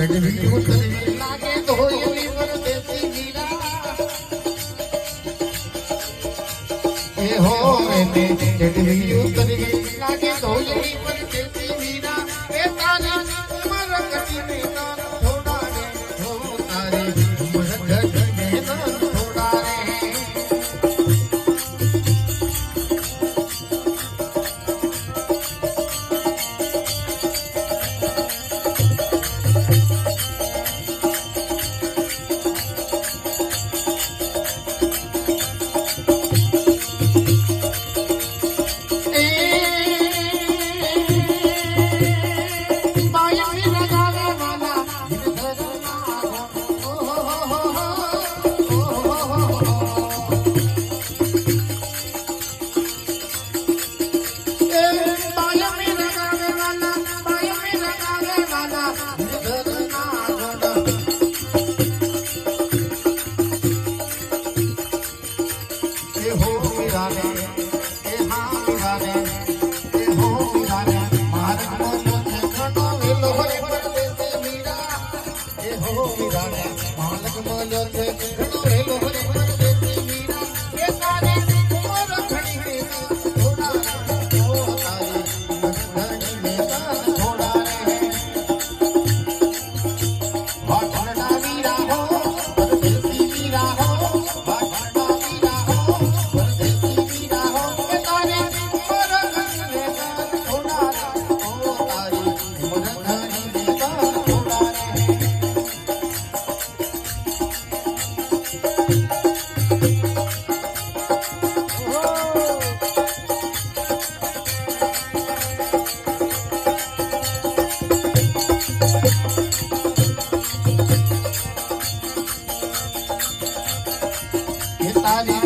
ચડવી ઉતરવી લાગે ધોયેલી પરદેશી મીરા એ હો એને ચડવી ઉતરવી લાગે ધોયેલી પરદેશી મીરા એ તારી ઉમર કટીને નાન થોડા રે હો તારી ઉમર કટીને નાન થોડા રે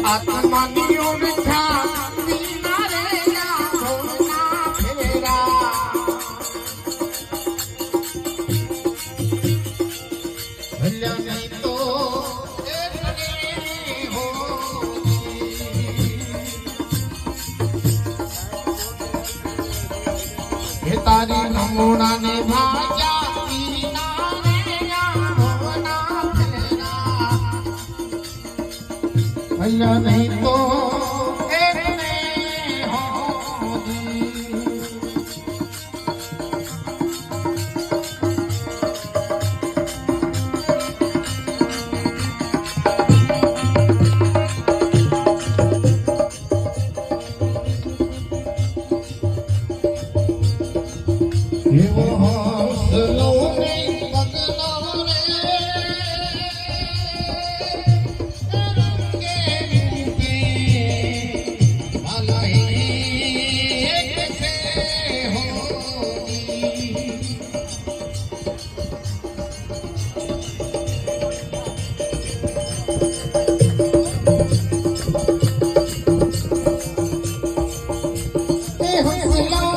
આત્માની ઉઠા વીના રે સોના ફેરા ભલ્યા નહીં તો એકને હો એ તારી નમૂના ને ભાજા વીના રે સોના ફેરા ભલ્યા નહીં તો એકને હોદી એવો હસલો નહીં બદલો રે Hello.